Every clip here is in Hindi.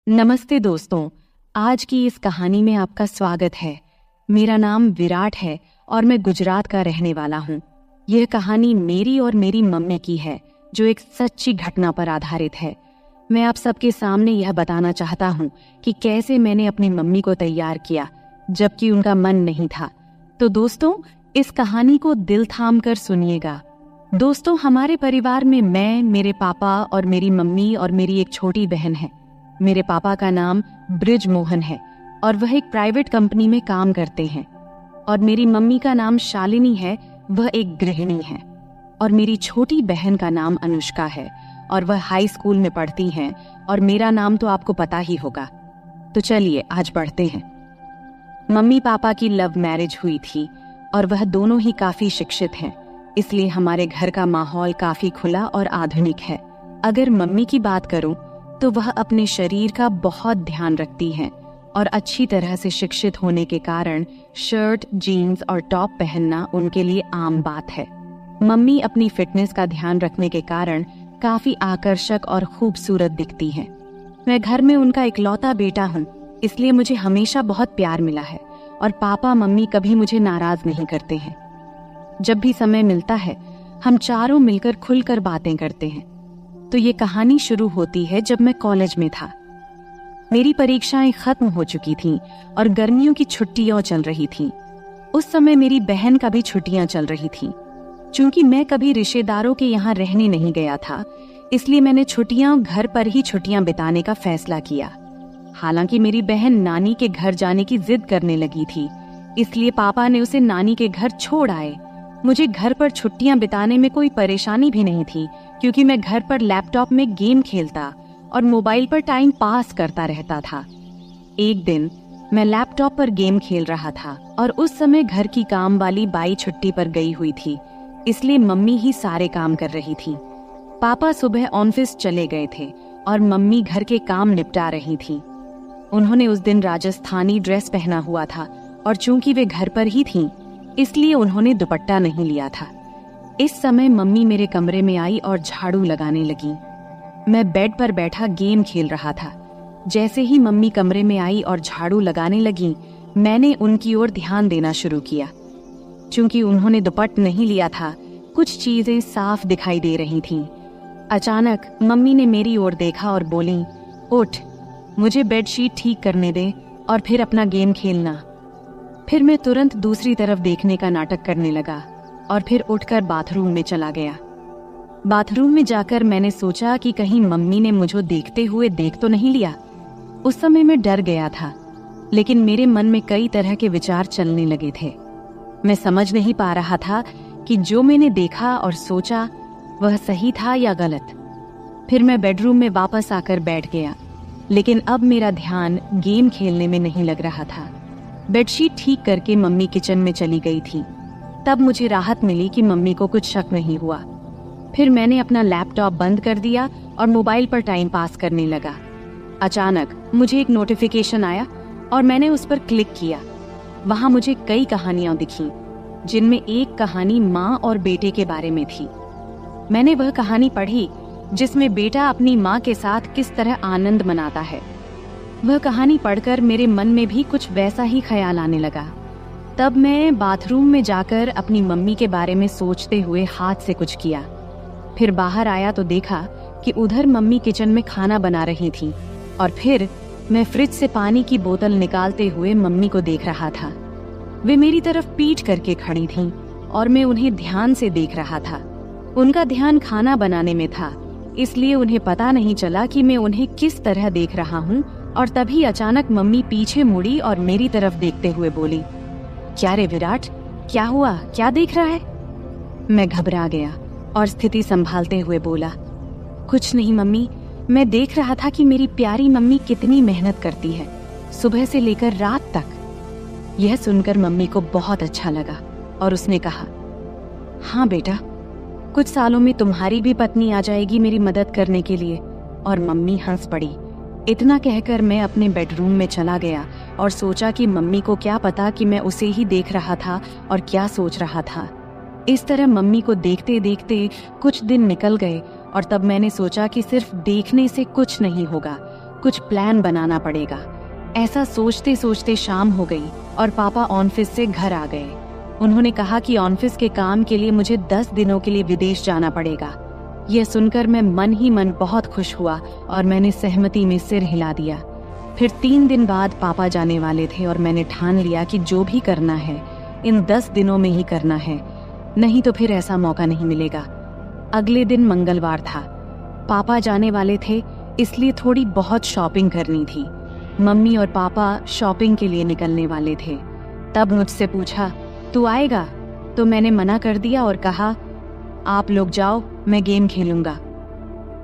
नमस्ते दोस्तों, आज की इस कहानी में आपका स्वागत है। मेरा नाम विराट है और मैं गुजरात का रहने वाला हूँ। यह कहानी मेरी और मेरी मम्मी की है, जो एक सच्ची घटना पर आधारित है। मैं आप सबके सामने यह बताना चाहता हूँ कि कैसे मैंने अपनी मम्मी को तैयार किया, जबकि उनका मन नहीं था। तो दोस्तों, इस कहानी को दिल थाम कर सुनिएगा। दोस्तों, हमारे परिवार में मैं, मेरे पापा और मेरी मम्मी और मेरी एक छोटी बहन है। मेरे पापा का नाम ब्रिज मोहन है और वह एक प्राइवेट कंपनी में काम करते हैं। और मेरी मम्मी का नाम शालिनी है, वह एक गृहिणी है। और मेरी छोटी बहन का नाम अनुष्का है और वह हाई स्कूल में पढ़ती हैं। और मेरा नाम तो आपको पता ही होगा। तो चलिए आज बढ़ते हैं। मम्मी पापा की लव मैरिज हुई थी और वह दोनों ही काफी शिक्षित हैं, इसलिए हमारे घर का माहौल काफी खुला और आधुनिक है। अगर मम्मी की बात करूं तो वह अपने शरीर का बहुत ध्यान रखती हैं और अच्छी तरह से शिक्षित होने के कारण शर्ट, जीन्स और टॉप पहनना उनके लिए आम बात है। मम्मी अपनी फिटनेस का ध्यान रखने के कारण काफी आकर्षक और खूबसूरत दिखती हैं। मैं घर में उनका इकलौता बेटा हूँ, इसलिए मुझे हमेशा बहुत प्यार मिला है और पापा मम्मी कभी मुझे नाराज नहीं करते हैं। जब भी समय मिलता है हम चारों मिलकर खुलकर बातें करते हैं। तो ये कहानी शुरू होती है जब मैं कॉलेज में था। मेरी परीक्षाएं खत्म हो चुकी थीं और गर्मियों की छुट्टियां चल रही थीं। उस समय मेरी बहन का भी छुट्टियां चल रही थीं। चूंकि मैं कभी रिश्तेदारों के यहाँ रहने नहीं गया था, इसलिए मैंने छुट्टियां घर पर ही छुट्टियां बिताने का फैसला किया। हालांकि मेरी बहन नानी के घर जाने की जिद करने लगी थी, इसलिए पापा ने उसे नानी के घर छोड़ आए। मुझे घर पर छुट्टियां बिताने में कोई परेशानी भी नहीं थी, क्योंकि मैं घर पर लैपटॉप में गेम खेलता और मोबाइल पर टाइम पास करता रहता था। एक दिन मैं लैपटॉप पर गेम खेल रहा था और उस समय घर की काम वाली बाई छुट्टी पर गई हुई थी, इसलिए मम्मी ही सारे काम कर रही थी। पापा सुबह ऑफिस चले गए थे और मम्मी घर के काम निपटा रही थी। उन्होंने उस दिन राजस्थानी ड्रेस पहना हुआ था और चूंकि वे घर पर ही थीं, इसलिए उन्होंने दुपट्टा नहीं लिया था। इस समय मम्मी मेरे कमरे में आई और झाड़ू लगाने लगी। मैं बेड पर बैठा गेम खेल रहा था। जैसे ही मम्मी कमरे में आई और झाड़ू लगाने लगी, मैंने उनकी ओर ध्यान देना शुरू किया। चूंकि उन्होंने दुपट्टा नहीं लिया था, कुछ चीजें साफ दिखाई दे रही थीं। अचानक मम्मी ने मेरी ओर देखा और बोली, उठ, मुझे बेडशीट ठीक करने दे और फिर अपना गेम खेलना। फिर मैं तुरंत दूसरी तरफ देखने का नाटक करने लगा और फिर उठकर बाथरूम में चला गया। बाथरूम में जाकर मैंने सोचा कि कहीं मम्मी ने मुझे देखते हुए देख तो नहीं लिया। उस समय मैं डर गया था, लेकिन मेरे मन में कई तरह के विचार चलने लगे थे। मैं समझ नहीं पा रहा था कि जो मैंने देखा और सोचा वह सही था या गलत। फिर मैं बेडरूम में वापस आकर बैठ गया, लेकिन अब मेरा ध्यान गेम खेलने में नहीं लग रहा था। बेडशीट ठीक करके मम्मी किचन में चली गई थी। तब मुझे राहत मिली कि मम्मी को कुछ शक नहीं हुआ। फिर मैंने अपना लैपटॉप बंद कर दिया और मोबाइल पर टाइम पास करने लगा। अचानक मुझे एक नोटिफिकेशन आया और मैंने उस पर क्लिक किया। वहां मुझे कई कहानियां दिखीं, जिनमें एक कहानी माँ और बेटे के बारे में थी। मैंने वह कहानी पढ़ी जिसमें बेटा अपनी माँ के साथ किस तरह आनंद मनाता है। वह कहानी पढ़कर मेरे मन में भी कुछ वैसा ही ख्याल आने लगा। तब मैं बाथरूम में जाकर अपनी मम्मी के बारे में सोचते हुए हाथ से कुछ किया। फिर बाहर आया तो देखा कि उधर मम्मी किचन में खाना बना रही थी और फिर मैं फ्रिज से पानी की बोतल निकालते हुए मम्मी को देख रहा था। वे मेरी तरफ पीठ करके खड़ी थीं और मैं उन्हें ध्यान से देख रहा था। उनका ध्यान खाना बनाने में था, इसलिए उन्हें पता नहीं चला कि मैं उन्हें किस तरह देख रहा हूँ। और तभी अचानक मम्मी पीछे मुड़ी और मेरी तरफ देखते हुए बोली, क्या रे विराट, क्या हुआ, क्या देख रहा है? मैं घबरा गया और स्थिति संभालते हुए बोला, कुछ नहीं मम्मी, मैं देख रहा था कि मेरी प्यारी मम्मी कितनी मेहनत करती है, सुबह से लेकर रात तक। यह सुनकर मम्मी को बहुत अच्छा लगा और उसने कहा, हाँ बेटा, कुछ सालों में तुम्हारी भी पत्नी आ जाएगी मेरी मदद करने के लिए। और मम्मी हंस पड़ी। इतना कहकर मैं अपने बेडरूम में चला गया और सोचा कि मम्मी को क्या पता कि मैं उसे ही देख रहा था और क्या सोच रहा था। इस तरह मम्मी को देखते देखते कुछ दिन निकल गए और तब मैंने सोचा कि सिर्फ देखने से कुछ नहीं होगा, कुछ प्लान बनाना पड़ेगा। ऐसा सोचते सोचते शाम हो गई और पापा ऑफिस से घर आ गए। उन्होंने कहा कि ऑफिस के काम के लिए मुझे 10 दिनों के लिए विदेश जाना पड़ेगा। यह सुनकर मैं मन ही मन बहुत खुश हुआ और मैंने सहमति में सिर हिला दिया। फिर 3 दिन बाद पापा जाने वाले थे और मैंने ठान लिया कि जो भी करना है इन 10 दिनों में ही करना है, नहीं तो फिर ऐसा मौका नहीं मिलेगा। अगले दिन मंगलवार था। पापा जाने वाले थे, इसलिए थोड़ी बहुत शॉपिंग करनी थी। मम्मी और पापा शॉपिंग के लिए निकलने वाले थे। तब मुझसे पूछा, तू आएगा? तो मैंने मना कर दिया और कहा, आप लोग जाओ, मैं गेम खेलूंगा।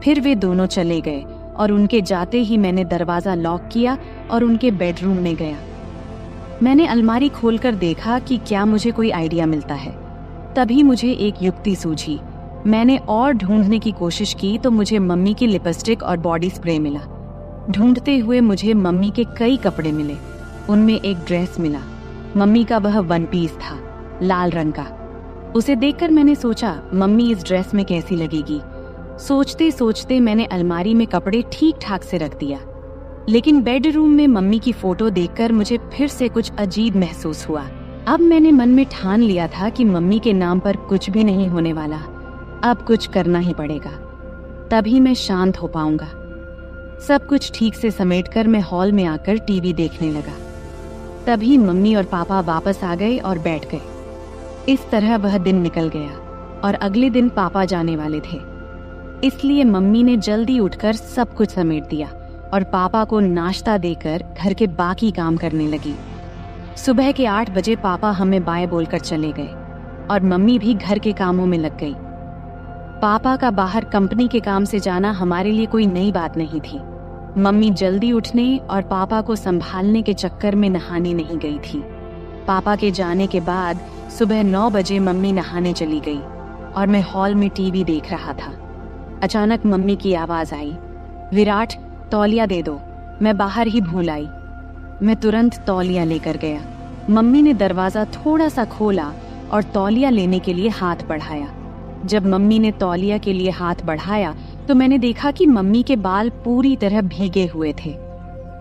फिर वे दोनों चले गए और उनके जाते ही मैंने दरवाजा लॉक किया और उनके बेडरूम में गया। मैंने अलमारी खोलकर देखा कि क्या मुझे कोई आइडिया मिलता है। तभी मुझे एक युक्ति सूझी। मैंने और ढूंढने की कोशिश की तो मुझे मम्मी की लिपस्टिक और बॉडी स्प्रे मिला। ढूंढते हुए मुझे मम्मी के कई कपड़े मिले। उनमें एक ड्रेस मिला। मम्मी का वह 1 पीस था, लाल रंग का। उसे देखकर मैंने सोचा, मम्मी इस ड्रेस में कैसी लगेगी। सोचते सोचते मैंने अलमारी में कपड़े ठीक ठाक से रख दिया। लेकिन बेडरूम में मम्मी की फोटो देखकर मुझे फिर से कुछ अजीब महसूस हुआ। अब मैंने मन में ठान लिया था कि मम्मी के नाम पर कुछ भी नहीं होने वाला। अब कुछ करना ही पड़ेगा, तभी मैं शांत हो पाऊंगा। सब कुछ ठीक से समेटकर मैं हॉल में आकर टीवी देखने लगा। तभी मम्मी और पापा वापस आ गए और बैठ गए। इस तरह वह दिन निकल गया और अगले दिन पापा जाने वाले थे। इसलिए मम्मी ने जल्दी उठकर सब कुछ समेट दिया और पापा को नाश्ता देकर घर के बाकी काम करने लगी। सुबह के 8 बजे पापा हमें बाय बोलकर चले गए और मम्मी भी घर के कामों में लग गई। पापा का बाहर कंपनी के काम से जाना हमारे लिए कोई नई बात नहीं थी। मम्मी जल्दी उठने और पापा को संभालने के चक्कर में नहाने नहीं गई थी। पापा के जाने के बाद सुबह 9 बजे मम्मी नहाने चली गई और मैं हॉल में टीवी देख रहा था। अचानक मम्मी की आवाज आई, विराट, तौलिया दे दो। मैं बाहर ही भूल आई। मैं तुरंत तौलिया लेकर गया। मम्मी ने दरवाजा थोड़ा सा खोला और तौलिया लेने के लिए हाथ बढ़ाया। जब मम्मी ने तौलिया के लिए हाथ बढ़ाया तो मैंने देखा कि मम्मी के बाल पूरी तरह भीगे हुए थे।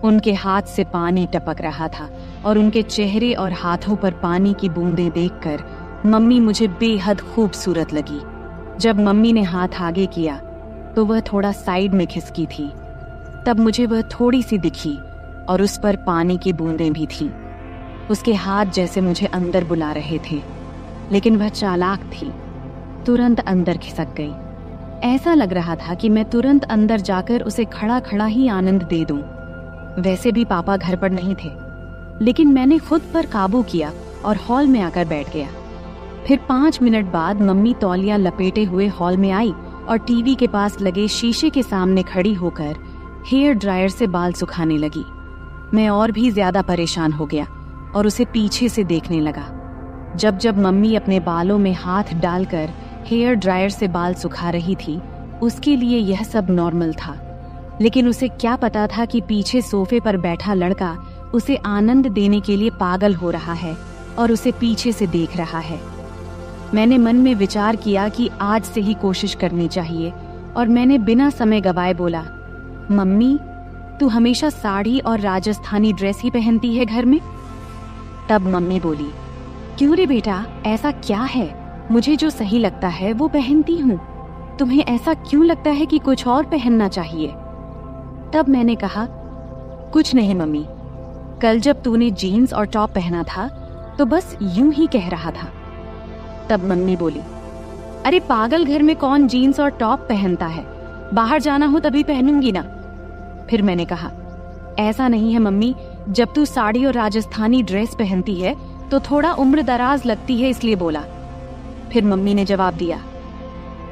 उनके हाथ से पानी टपक रहा था और उनके चेहरे और हाथों पर पानी की बूंदें देखकर मम्मी मुझे बेहद खूबसूरत लगी। जब मम्मी ने हाथ आगे किया तो वह थोड़ा साइड में खिसकी थी। तब मुझे वह थोड़ी सी दिखी और उस पर पानी की बूंदें भी थीं। उसके हाथ जैसे मुझे अंदर बुला रहे थे, लेकिन वह चालाक थी, तुरंत अंदर खिसक गई। ऐसा लग रहा था कि मैं तुरंत अंदर जाकर उसे खड़ा खड़ा ही आनंद दे दूं। वैसे भी पापा घर पर नहीं थे, लेकिन मैंने खुद पर काबू किया और हॉल में आकर बैठ गया। फिर 5 मिनट बाद मम्मी तौलिया लपेटे हुए हॉल में आई और टीवी के पास लगे शीशे के सामने खड़ी होकर हेयर ड्रायर से बाल सुखाने लगी। मैं और भी ज्यादा परेशान हो गया और उसे पीछे से देखने लगा। जब जब मम्मी अपने बालों में हाथ डालकर हेयर ड्रायर से बाल सुखा रही थी, उसके लिए यह सब नॉर्मल था। लेकिन उसे क्या पता था कि पीछे सोफे पर बैठा लड़का उसे आनंद देने के लिए पागल हो रहा है और उसे पीछे से देख रहा है। मैंने मन में विचार किया कि आज से ही कोशिश करनी चाहिए और मैंने बिना समय गवाए बोला, मम्मी, तू हमेशा साड़ी और राजस्थानी ड्रेस ही पहनती है घर में? तब मम्मी बोली, क्यों रे बेटा, ऐसा क्या है? मुझे जो सही लगता है वो पहनती हूँ। तुम्हें ऐसा क्यों लगता है कि कुछ और पहनना चाहिए? तब मैंने कहा, कुछ नहीं मम्मी, कल जब तूने जीन्स और टॉप पहना था तो बस यूं ही कह रहा था। तब मम्मी बोली, अरे पागल, घर में कौन जीन्स और टॉप पहनता है? बाहर जाना हो तभी पहनूंगी ना। फिर मैंने कहा, ऐसा नहीं है मम्मी, जब तू साड़ी और राजस्थानी ड्रेस पहनती है तो थोड़ा उम्र दराज लगती है, इसलिए बोला। फिर मम्मी ने जवाब दिया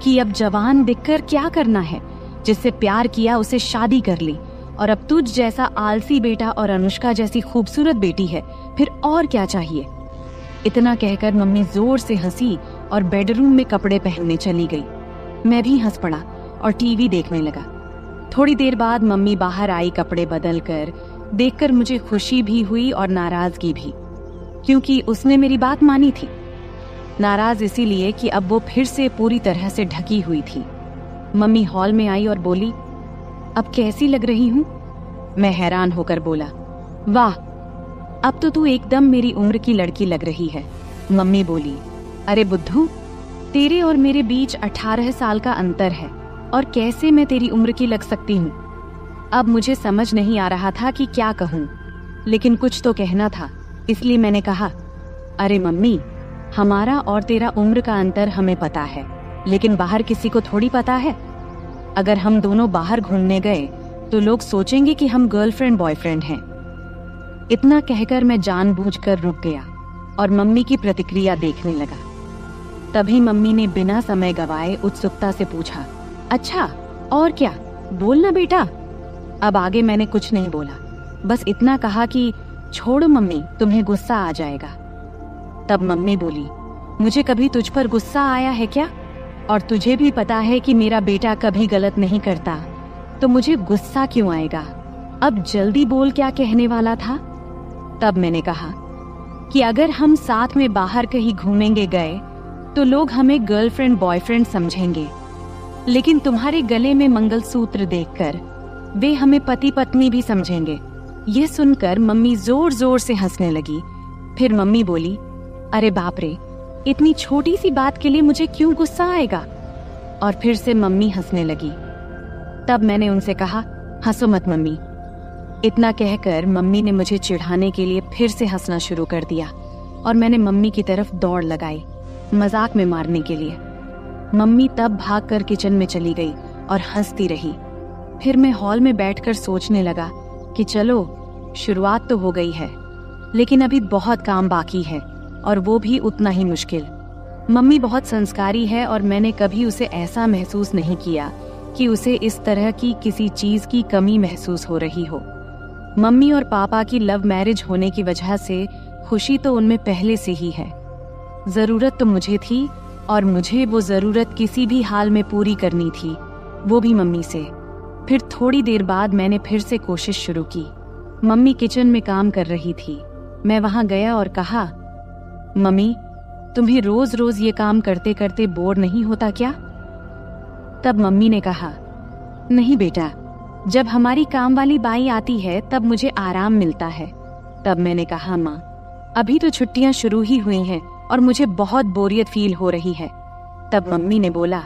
कि अब जवान दिखकर क्या करना है, जिससे प्यार किया उसे शादी कर ली, और अब तुझ जैसा आलसी बेटा और अनुष्का जैसी खूबसूरत बेटी है, फिर और क्या चाहिए। इतना कहकर मम्मी जोर से हंसी और बेडरूम में कपड़े पहनने चली गई। मैं भी हंस पड़ा और टीवी देखने लगा। थोड़ी देर बाद मम्मी बाहर आई कपड़े बदल कर। देखकर मुझे खुशी भी हुई और नाराजगी भी, क्योंकि उसने मेरी बात मानी थी। नाराज इसीलिए कि अब वो फिर से पूरी तरह से ढकी हुई थी। मम्मी हॉल में आई और बोली, अब कैसी लग रही हूँ? मैं हैरान होकर बोला, वाह, अब तो तू एकदम मेरी उम्र की लड़की लग रही है। मम्मी बोली, अरे बुद्धू, तेरे और मेरे बीच 18 साल का अंतर है और कैसे मैं तेरी उम्र की लग सकती हूँ। अब मुझे समझ नहीं आ रहा था कि क्या कहूँ, लेकिन कुछ तो कहना था, इसलिए मैंने कहा, अरे मम्मी, हमारा और तेरा उम्र का अंतर हमें पता है, लेकिन बाहर किसी को थोड़ी पता है। अगर हम दोनों बाहर घूमने गए तो लोग सोचेंगे कि हम गर्लफ्रेंड बॉयफ्रेंड हैं। इतना कहकर मैं जानबूझकर रुक गया और मम्मी की प्रतिक्रिया देखने लगा। तभी मम्मी ने बिना समय गवाए उत्सुकता से पूछा, अच्छा और क्या, बोलना बेटा। अब आगे मैंने कुछ नहीं बोला, बस इतना कहा कि छोड़ो मम्मी, तुम्हें गुस्सा आ जाएगा। तब मम्मी बोली, मुझे कभी तुझ पर गुस्सा आया है क्या? और तुझे भी पता है कि मेरा बेटा कभी गलत नहीं करता, तो मुझे गुस्सा क्यों आएगा? अब जल्दी बोल, क्या कहने वाला था? तब मैंने कहा कि अगर हम साथ में बाहर कहीं घूमेंगे गए तो लोग हमें गर्लफ्रेंड बॉयफ्रेंड समझेंगे, लेकिन तुम्हारे गले में मंगलसूत्र देखकर वे हमें पति पत्नी भी समझेंगे। ये सुनकर मम्मी जोर जोर से हंसने लगी। फिर मम्मी बोली, अरे बाप रे, इतनी छोटी सी बात के लिए मुझे क्यों गुस्सा आएगा? और फिर से मम्मी हंसने लगी। तब मैंने उनसे कहा, हंसो मत मम्मी। इतना कहकर मम्मी ने मुझे चिढ़ाने के लिए फिर से हंसना शुरू कर दिया और मैंने मम्मी की तरफ दौड़ लगाई, मजाक में मारने के लिए। मम्मी तब भागकर किचन में चली गई और हंसती रही। फिर मैं हॉल में बैठकर सोचने लगा कि चलो, शुरुआत तो हो गई है, लेकिन अभी बहुत काम बाकी है और वो भी उतना ही मुश्किल। मम्मी बहुत संस्कारी है और मैंने कभी उसे ऐसा महसूस नहीं किया कि उसे इस तरह की किसी चीज की कमी महसूस हो रही हो। मम्मी और पापा की लव मैरिज होने की वजह से खुशी तो उनमें पहले से ही है। जरूरत तो मुझे थी और मुझे वो जरूरत किसी भी हाल में पूरी करनी थी, वो भी मम्मी से। फिर थोड़ी देर बाद मैंने फिर से कोशिश शुरू की। मम्मी किचन में काम कर रही थी। मैं वहां गया और कहा, मम्मी, तुम्हें रोज रोज ये काम करते करते बोर नहीं होता क्या? तब मम्मी ने कहा, नहीं बेटा, जब हमारी काम वाली बाई आती है तब मुझे आराम मिलता है। तब मैंने कहा, माँ, अभी तो छुट्टियां शुरू ही हुई हैं और मुझे बहुत बोरियत फील हो रही है। तब मम्मी ने बोला,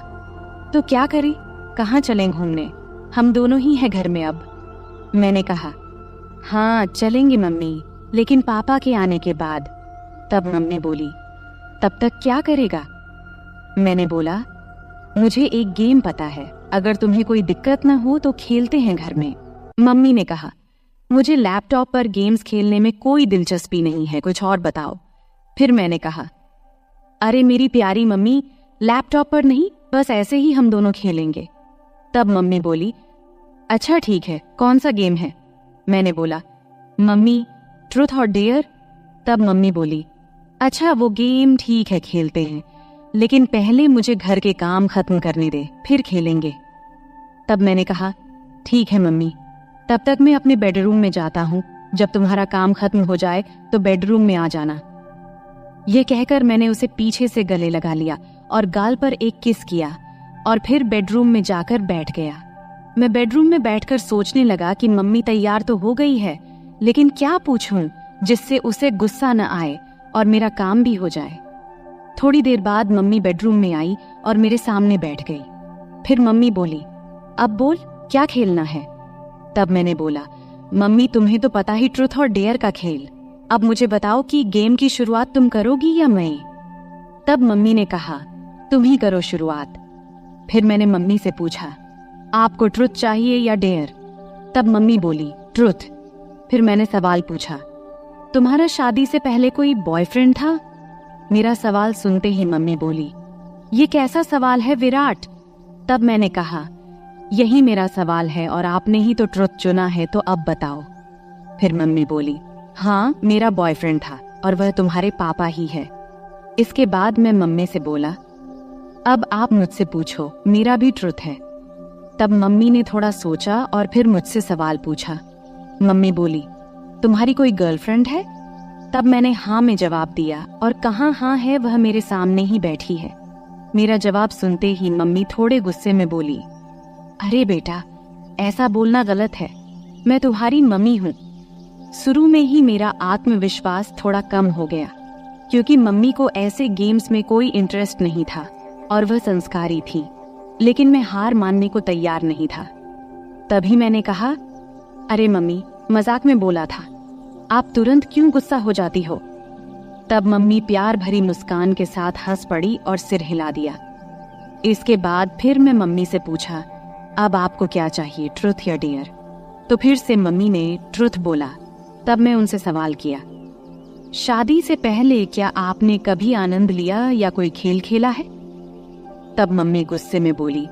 तो क्या करें, कहाँ चलें घूमने? हम दोनों ही हैं घर में अब। मैंने कहा, हाँ चलेंगे मम्मी, लेकिन पापा के आने के बाद। तब मम्मी बोली, तब तक क्या करेगा? मैंने बोला, मुझे एक गेम पता है, अगर तुम्हें कोई दिक्कत न हो तो खेलते हैं घर में। मम्मी ने कहा, मुझे लैपटॉप पर गेम्स खेलने में कोई दिलचस्पी नहीं है, कुछ और बताओ। फिर मैंने कहा, अरे मेरी प्यारी मम्मी, लैपटॉप पर नहीं, बस ऐसे ही हम दोनों खेलेंगे। तब मम्मी बोली, अच्छा ठीक है, कौन सा गेम है? मैंने बोला, मम्मी, ट्रूथ और डेयर। तब मम्मी बोली, अच्छा वो गेम ठीक है, खेलते हैं, लेकिन पहले मुझे घर के काम खत्म करने दे, फिर खेलेंगे। तब मैंने कहा, ठीक है मम्मी, तब तक मैं अपने बेडरूम में जाता हूँ, जब तुम्हारा काम खत्म हो जाए तो बेडरूम में आ जाना। ये कहकर मैंने उसे पीछे से गले लगा लिया और गाल पर एक किस किया और फिर बेडरूम में जाकर बैठ गया। मैं बेडरूम में बैठकर सोचने लगा कि मम्मी तैयार तो हो गई है, लेकिन क्या पूछूं जिससे उसे गुस्सा न आए और मेरा काम भी हो जाए। थोड़ी देर बाद मम्मी बेडरूम में आई और मेरे सामने बैठ गई। फिर मम्मी बोली, अब बोल, क्या खेलना है? तब मैंने बोला, मम्मी तुम्हें तो पता ही ट्रूथ और डेयर का खेल, अब मुझे बताओ कि गेम की शुरुआत तुम करोगी या मैं? तब मम्मी ने कहा, तुम ही करो शुरुआत। फिर मैंने मम्मी से पूछा, आपको ट्रुथ चाहिए या डेयर? तब मम्मी बोली, ट्रुथ। फिर मैंने सवाल पूछा, तुम्हारा शादी से पहले कोई बॉयफ्रेंड था? मेरा सवाल सुनते ही मम्मी बोली, ये कैसा सवाल है विराट? तब मैंने कहा, यही मेरा सवाल है और आपने ही तो ट्रुथ चुना है, तो अब बताओ। फिर मम्मी बोली, हाँ मेरा बॉयफ्रेंड था और वह तुम्हारे पापा ही है। इसके बाद मैं मम्मी से बोला, अब आप मुझसे पूछो, मेरा भी ट्रुथ है। तब मम्मी ने थोड़ा सोचा और फिर मुझसे सवाल पूछा। मम्मी बोली, तुम्हारी कोई गर्लफ्रेंड है? तब मैंने हाँ में जवाब दिया और कहाँ हाँ है, वह मेरे सामने ही बैठी है। मेरा जवाब सुनते ही मम्मी थोड़े गुस्से में बोली, अरे बेटा, ऐसा बोलना गलत है। मैं तुम्हारी मम्मी हूँ। शुरू में ही मेरा आत्मविश्वास थोड़ा कम हो गया, क्योंकि मम्मी को ऐसे गेम्स में कोई इंटरेस्ट नहीं था और वह संस्कारी थी। लेकिन मैं हार मानने को तैयार नहीं था। तभी मैंने कहा, अरे मम्मी, मजाक में बोला था, आप तुरंत क्यों गुस्सा हो जाती हो? तब मम्मी प्यार भरी मुस्कान के साथ हंस पड़ी और सिर हिला दिया। इसके बाद फिर मैं मम्मी से पूछा, अब आपको क्या चाहिए, ट्रुथ या डेयर? तो फिर से मम्मी ने ट्रुथ बोला। तब मैं उनसे सवाल किया, शादी से पहले क्या आपने कभी आनंद लिया या कोई खेल खेला है? तब मम्मी गुस्से में बोली,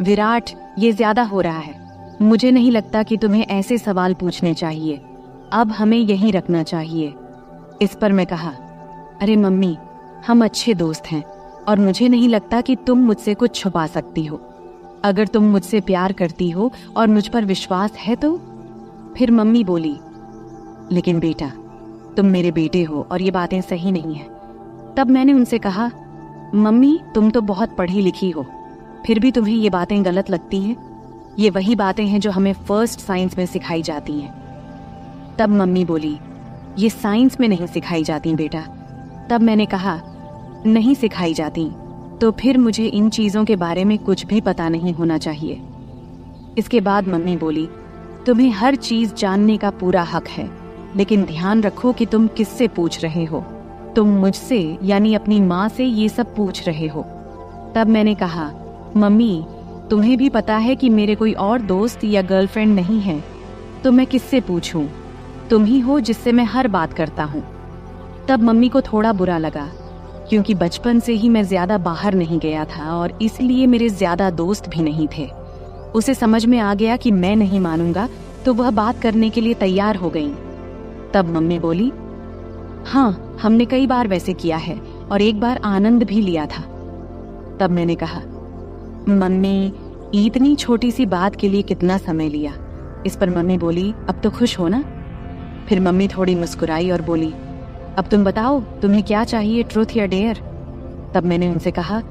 विराट, ये ज्यादा हो रहा है। मुझे नहीं लगता कि तुम्हें ऐसे सवाल पूछने चाहिए। अब हमें यहीं रखना चाहिए। इस पर मैं कहा, अरे मम्मी, हम अच्छे दोस्त हैं और मुझे नहीं लगता कि तुम मुझसे कुछ छुपा सकती हो। अगर तुम मुझसे प्यार करती हो और मुझ पर विश्वास है तो। फिर मम्मी बोली, लेकिन बेटा, तुम मेरे बेटे हो और ये बातें सही नहीं है। तब मैंने उनसे कहा, मम्मी, तुम तो बहुत पढ़ी लिखी हो, फिर भी तुम्हें ये बातें गलत लगती हैं। ये वही बातें हैं जो हमें फर्स्ट साइंस में सिखाई जाती हैं। तब मम्मी बोली, ये साइंस में नहीं सिखाई जाती बेटा। तब मैंने कहा, नहीं सिखाई जाती तो फिर मुझे इन चीजों के बारे में कुछ भी पता नहीं होना चाहिए। इसके बाद मम्मी बोली, तुम्हें हर चीज जानने का पूरा हक है, लेकिन ध्यान रखो कि तुम किससे पूछ रहे हो। तुम मुझसे यानी अपनी माँ से ये सब पूछ रहे हो। तब मैंने कहा, मम्मी, तुम्हें भी पता है कि मेरे कोई और दोस्त या गर्लफ्रेंड नहीं है, तो मैं किससे पूछूं? तुम ही हो जिससे मैं हर बात करता हूँ। तब मम्मी को थोड़ा बुरा लगा, क्योंकि बचपन से ही मैं ज्यादा बाहर नहीं गया था और इसलिए मेरे ज्यादा दोस्त भी नहीं थे। उसे समझ में आ गया कि मैं नहीं मानूंगा, तो वह बात करने के लिए तैयार हो गई। तब मम्मी बोली, हाँ, हमने कई बार वैसे किया है और एक बार आनंद भी लिया था। तब मैंने कहा, मम्मी, इतनी छोटी सी बात के लिए कितना समय लिया? इस पर मम्मी बोली, अब तो खुश हो ना? फिर मम्मी थोड़ी मुस्कुराई और बोली, अब तुम बताओ, तुम्हें क्या चाहिए, ट्रुथ या डेयर? तब मैंने उनसे कहा,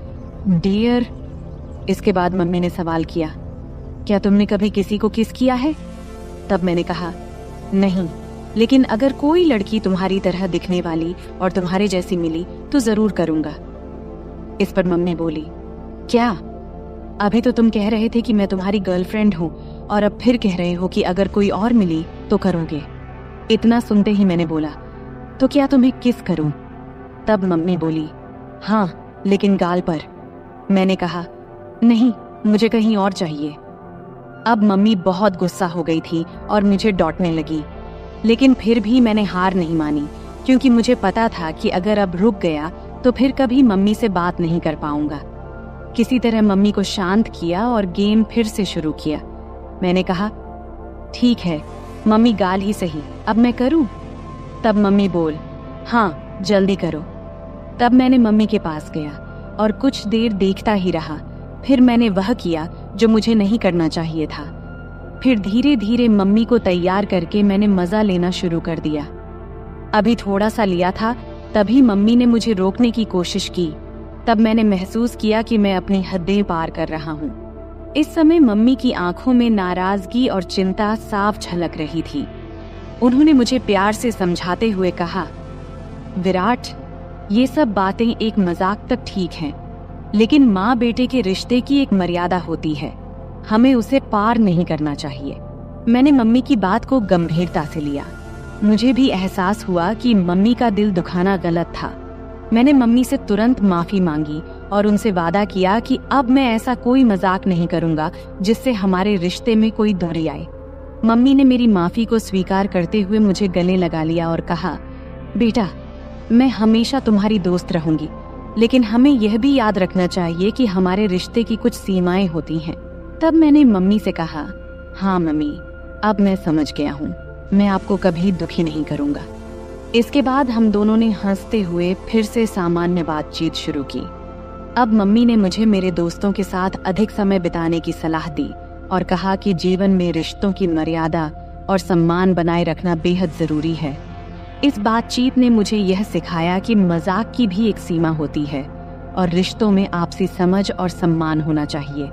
डेयर। इसके बाद मम्मी ने सवाल किया, क्या तुमने कभी किसी को किस किया है? तब मैंने कहा, नहीं, लेकिन अगर कोई लड़की तुम्हारी तरह दिखने वाली और तुम्हारे जैसी मिली तो जरूर करूंगा। इस पर मम्मी बोली, क्या? अभी तो तुम कह रहे थे कि मैं तुम्हारी गर्लफ्रेंड हूँ और अब फिर कह रहे हो कि अगर कोई और मिली तो करोगे। इतना सुनते ही मैंने बोला, तो क्या तुम्हें किस करूं? तब मम्मी बोली, हाँ, लेकिन गाल पर। मैंने कहा, नहीं, मुझे कहीं और चाहिए। अब मम्मी बहुत गुस्सा हो गई थी और मुझे डांटने लगी, लेकिन फिर भी मैंने हार नहीं मानी, क्योंकि मुझे पता था कि अगर अब रुक गया तो फिर कभी मम्मी से बात नहीं कर पाऊंगा। किसी तरह मम्मी को शांत किया और गेम फिर से शुरू किया। मैंने कहा, ठीक है मम्मी, गाल ही सही, अब मैं करूं? तब मम्मी बोल, हाँ, जल्दी करो। तब मैंने मम्मी के पास गया और कुछ देर देखता ही रहा। फिर मैंने वह किया जो मुझे नहीं करना चाहिए था। फिर धीरे धीरे मम्मी को तैयार करके मैंने मजा लेना शुरू कर दिया। अभी थोड़ा सा लिया था, तभी मम्मी ने मुझे रोकने की कोशिश की। तब मैंने महसूस किया कि मैं अपनी हदें पार कर रहा हूँ। इस समय मम्मी की आंखों में नाराजगी और चिंता साफ झलक रही थी। उन्होंने मुझे प्यार से समझाते हुए कहा, विराट, ये सब बातें एक मजाक तक ठीक हैं, लेकिन माँ बेटे के रिश्ते की एक मर्यादा होती है, हमें उसे पार नहीं करना चाहिए। मैंने मम्मी की बात को गंभीरता से लिया। मुझे भी एहसास हुआ कि मम्मी का दिल दुखाना गलत था। मैंने मम्मी से तुरंत माफी मांगी और उनसे वादा किया कि अब मैं ऐसा कोई मजाक नहीं करूंगा जिससे हमारे रिश्ते में कोई दूरी आए। मम्मी ने मेरी माफी को स्वीकार करते हुए मुझे गले लगा लिया और कहा, बेटा, मैं हमेशा तुम्हारी दोस्त रहूंगी, लेकिन हमें यह भी याद रखना चाहिए कि हमारे रिश्ते की कुछ सीमाएं होती हैं। तब मैंने मम्मी से कहा, हाँ मम्मी, अब मैं समझ गया हूँ, मैं आपको कभी दुखी नहीं करूंगा। इसके बाद हम दोनों ने हंसते हुए फिर से सामान्य बातचीत शुरू की। अब मम्मी ने मुझे मेरे दोस्तों के साथ अधिक समय बिताने की सलाह दी और कहा कि जीवन में रिश्तों की मर्यादा और सम्मान बनाए रखना बेहद जरूरी है। इस बातचीत ने मुझे यह सिखाया कि मजाक की भी एक सीमा होती है और रिश्तों में आपसी समझ और सम्मान होना चाहिए।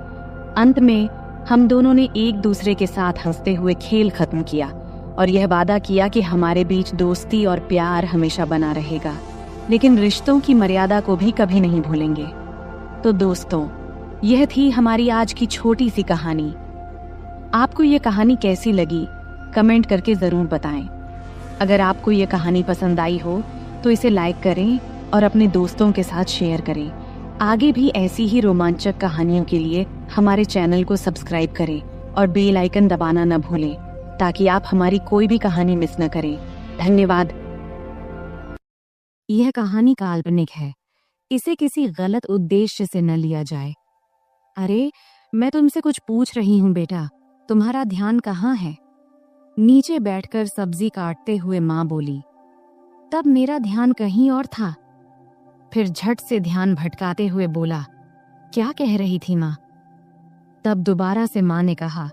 अंत में हम दोनों ने एक दूसरे के साथ हंसते हुए खेल खत्म किया और यह वादा किया कि हमारे बीच दोस्ती और प्यार हमेशा बना रहेगा, लेकिन रिश्तों की मर्यादा को भी कभी नहीं भूलेंगे। तो दोस्तों, यह थी हमारी आज की छोटी सी कहानी। आपको यह कहानी कैसी लगी कमेंट करके जरूर बताएं। अगर आपको यह कहानी पसंद आई हो तो इसे लाइक करें और अपने दोस्तों के साथ शेयर करें। आगे भी ऐसी ही रोमांचक कहानियों के लिए हमारे चैनल को सब्सक्राइब करें और बेल आइकन दबाना न भूलें ताकि आप हमारी कोई भी कहानी मिस न करें। धन्यवाद। यह कहानी काल्पनिक है, इसे किसी गलत उद्देश्य से न लिया जाए। अरे, मैं तुमसे कुछ पूछ रही हूँ बेटा, तुम्हारा ध्यान कहाँ है? नीचे बैठकर सब्जी काटते हुए माँ बोली। तब मेरा ध्यान कहीं और था। फिर झट से ध्यान भटकाते हुए बोला, क्या कह रही थी माँ? तब दोबारा से माँ ने कहा,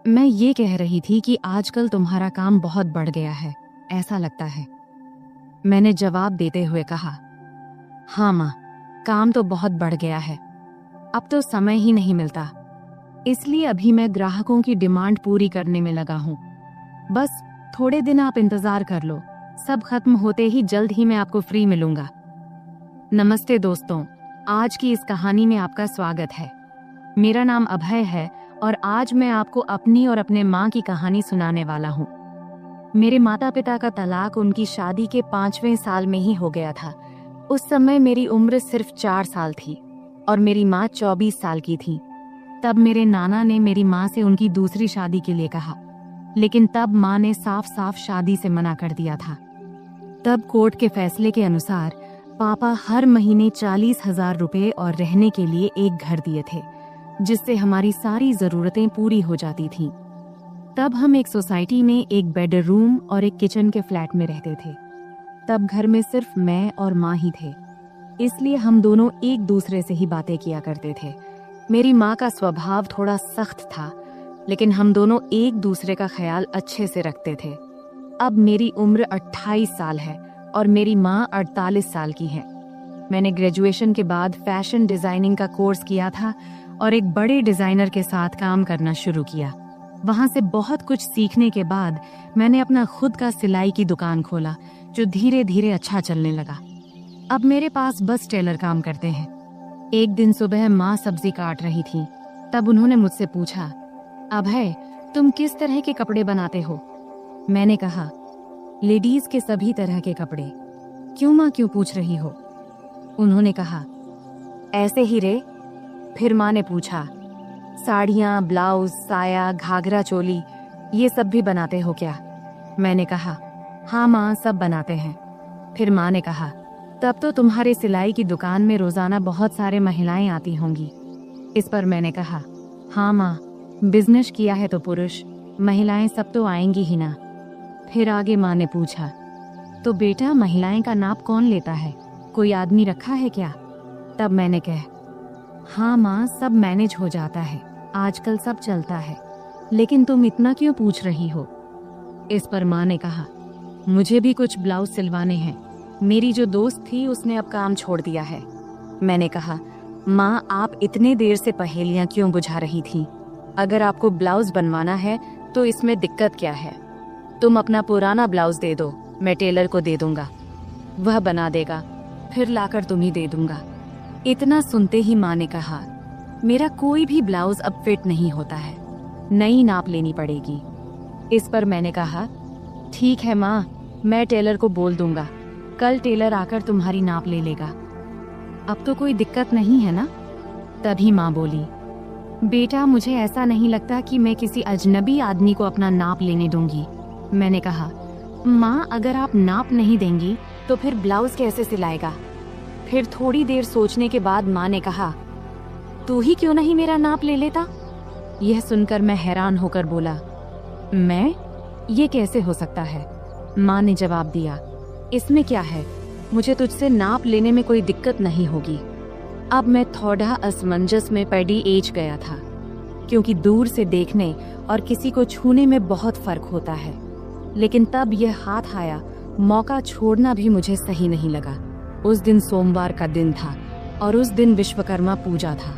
मैं ये कह रही थी कि आजकल तुम्हारा काम बहुत बढ़ गया है, ऐसा लगता है। मैंने जवाब देते हुए कहा, हाँ माँ, काम तो बहुत बढ़ गया है, अब तो समय ही नहीं मिलता, इसलिए अभी मैं ग्राहकों की डिमांड पूरी करने में लगा हूँ। बस थोड़े दिन आप इंतजार कर लो, सब खत्म होते ही जल्द ही मैं आपको फ्री मिलूंगा। नमस्ते दोस्तों, आज की इस कहानी में आपका स्वागत है। मेरा नाम अभय है और आज मैं आपको अपनी और अपने माँ की कहानी सुनाने वाला हूँ। मेरे माता पिता का तलाक उनकी शादी के 5वें साल में ही हो गया था। उस समय मेरी उम्र सिर्फ 4 साल थी और मेरी माँ 24 साल की थी। तब मेरे नाना ने मेरी माँ से उनकी दूसरी शादी के लिए कहा, लेकिन तब माँ ने साफ साफ शादी से मना कर दिया था। तब कोर्ट के फैसले के अनुसार पापा हर महीने 40,000 रुपए और रहने के लिए एक घर दिए थे, जिससे हमारी सारी जरूरतें पूरी हो जाती थीं। तब हम एक सोसाइटी में एक बेडरूम और एक किचन के फ्लैट में रहते थे। तब घर में सिर्फ मैं और माँ ही थे, इसलिए हम दोनों एक दूसरे से ही बातें किया करते थे। मेरी माँ का स्वभाव थोड़ा सख्त था, लेकिन हम दोनों एक दूसरे का ख्याल अच्छे से रखते थे। अब मेरी उम्र 28 साल है और मेरी माँ 48 साल की है। मैंने ग्रेजुएशन के बाद फैशन डिजाइनिंग का कोर्स किया था और एक बड़े डिजाइनर के साथ काम करना शुरू किया। वहां से बहुत कुछ सीखने के बाद मैंने अपना खुद का सिलाई की दुकान खोला, जो धीरे धीरे अच्छा चलने लगा। अब मेरे पास बस टेलर काम करते हैं। एक दिन सुबह माँ सब्जी काट रही थी, तब उन्होंने मुझसे पूछा, अभय, तुम किस तरह के कपड़े बनाते हो? मैंने कहा, लेडीज के सभी तरह के कपड़े। क्यों माँ, क्यों पूछ रही हो? उन्होंने कहा, ऐसे ही रे। फिर माँ ने पूछा, साड़ियाँ, ब्लाउज, साया, घाघरा चोली, ये सब भी बनाते हो क्या? मैंने कहा, हाँ माँ, सब बनाते हैं। फिर माँ ने कहा, तब तो तुम्हारे सिलाई की दुकान में रोजाना बहुत सारे महिलाएं आती होंगी। इस पर मैंने कहा, हाँ माँ, बिजनेस किया है तो पुरुष, महिलाएं सब तो आएंगी ही ना। फिर आगे माँ ने पूछा, तो बेटा महिलाएं का नाप कौन लेता है? कोई आदमी रखा है क्या? तब मैंने कहा, हाँ माँ, सब मैनेज हो जाता है, आजकल सब चलता है, लेकिन तुम इतना क्यों पूछ रही हो? इस पर माँ ने कहा, मुझे भी कुछ ब्लाउज सिलवाने हैं, मेरी जो दोस्त थी उसने अब काम छोड़ दिया है। मैंने कहा, माँ, आप इतने देर से पहेलियाँ क्यों बुझा रही थी? अगर आपको ब्लाउज बनवाना है तो इसमें दिक्कत क्या है? तुम अपना पुराना ब्लाउज दे दो, मैं टेलर को दे दूंगा, वह बना देगा, फिर लाकर तुम्हें दे दूंगा। इतना सुनते ही माँ ने कहा, मेरा कोई भी ब्लाउज अब फिट नहीं होता है, नई नाप लेनी पड़ेगी। इस पर मैंने कहा, ठीक है माँ, मैं टेलर को बोल दूंगा, कल टेलर आकर तुम्हारी नाप ले लेगा। अब तो कोई दिक्कत नहीं है ना? तभी माँ बोली, बेटा मुझे ऐसा नहीं लगता कि मैं किसी अजनबी आदमी को अपना नाप लेने दूंगी। मैंने कहा, माँ, अगर आप नाप नहीं देंगी तो फिर ब्लाउज कैसे सिलाएगा? फिर थोड़ी देर सोचने के बाद माँ ने कहा, तू ही क्यों नहीं मेरा नाप ले लेता? यह सुनकर मैं हैरान होकर बोला, मैं? ये कैसे हो सकता है? माँ ने जवाब दिया, इसमें क्या है, मुझे तुझसे नाप लेने में कोई दिक्कत नहीं होगी। अब मैं थोड़ा असमंजस में पड़ी एज गया था, क्योंकि दूर से देखने और किसी को छूने में बहुत फर्क होता है। लेकिन तब यह हाथ आया, मौका छोड़ना भी मुझे सही नहीं लगा। उस दिन सोमवार का दिन था और उस दिन विश्वकर्मा पूजा था,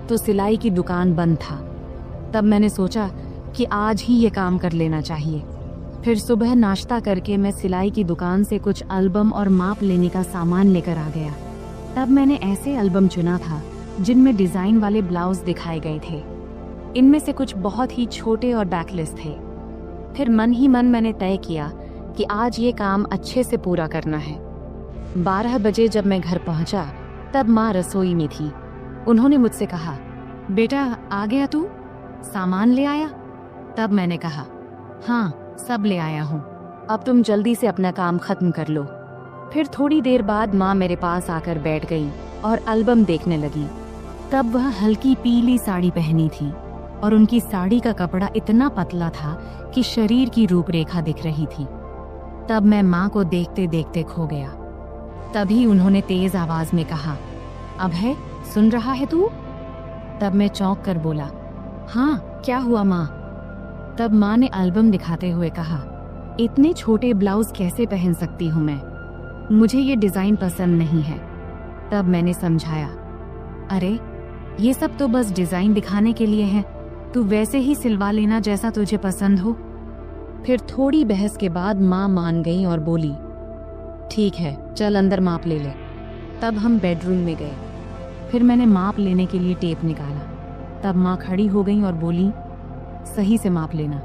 तो सिलाई की दुकान बंद था। तब मैंने सोचा कि आज ही ये काम कर लेना चाहिए। फिर सुबह नाश्ता करके मैं सिलाई की दुकान से कुछ एल्बम और माप लेने का सामान लेकर आ गया। तब मैंने ऐसे एल्बम चुना था जिनमें डिजाइन वाले ब्लाउज दिखाए गए थे। इनमें से कुछ बहुत ही छोटे और बैकलेस थे। फिर मन ही मन मैंने तय किया कि आज ये काम अच्छे से पूरा करना है। 12 बजे जब मैं घर पहुंचा तब माँ रसोई में थी। उन्होंने मुझसे कहा, बेटा आ गया तू, सामान ले आया? तब मैंने कहा, हाँ सब ले आया हूँ, अब तुम जल्दी से अपना काम खत्म कर लो। फिर थोड़ी देर बाद माँ मेरे पास आकर बैठ गई और एल्बम देखने लगी। तब वह हल्की पीली साड़ी पहनी थी और उनकी साड़ी का कपड़ा इतना पतला था कि शरीर की रूपरेखा दिख रही थी। तब मैं माँ को देखते देखते खो गया। तभी उन्होंने तेज आवाज में कहा, अभय सुन रहा है तू? तब मैं चौंक कर बोला, हाँ क्या हुआ माँ? तब माँ ने एल्बम दिखाते हुए कहा, इतने छोटे ब्लाउज कैसे पहन सकती हूँ मैं, मुझे ये डिजाइन पसंद नहीं है। तब मैंने समझाया, अरे ये सब तो बस डिजाइन दिखाने के लिए है, तू वैसे ही सिलवा लेना जैसा तुझे पसंद हो। फिर थोड़ी बहस के बाद माँ मान गई और बोली, ठीक है चल अंदर माप ले ले। तब हम बेडरूम में गए। फिर मैंने माप लेने के लिए टेप निकाला। तब माँ खड़ी हो गई और बोली, सही से माप लेना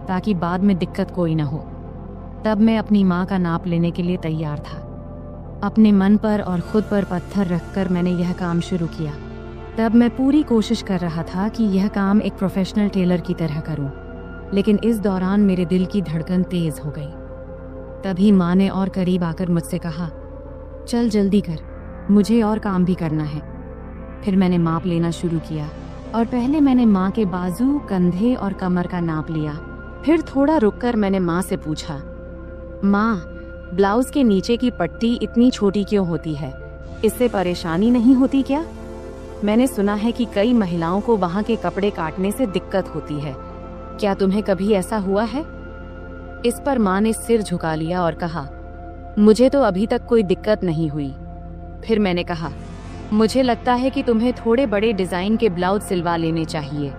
ताकि बाद में दिक्कत कोई ना हो। तब मैं अपनी माँ का नाप लेने के लिए तैयार था। अपने मन पर और खुद पर पत्थर रखकर मैंने यह काम शुरू किया। तब मैं पूरी कोशिश कर रहा था कि यह काम एक प्रोफेशनल टेलर की तरह करूं, लेकिन इस दौरान मेरे दिल की धड़कन तेज हो गई। तभी माँ ने और करीब आकर मुझसे कहा, चल जल्दी कर, मुझे और काम भी करना है। फिर मैंने माप लेना शुरू किया और पहले मैंने माँ के बाजू, कंधे और कमर का नाप लिया। फिर थोड़ा रुककर मैंने माँ से पूछा, माँ ब्लाउज के नीचे की पट्टी इतनी छोटी क्यों होती है, इससे परेशानी नहीं होती क्या? मैंने सुना है कि कई महिलाओं को वहाँ के कपड़े काटने से दिक्कत होती है, क्या तुम्हें कभी ऐसा हुआ है? इस पर माँ ने सिर झुका लिया और कहा, मुझे तो अभी तक कोई दिक्कत नहीं हुई। फिर मैंने कहा, मुझे लगता है कि तुम्हें थोड़े बड़े डिजाइन के ब्लाउज सिलवा लेने चाहिए।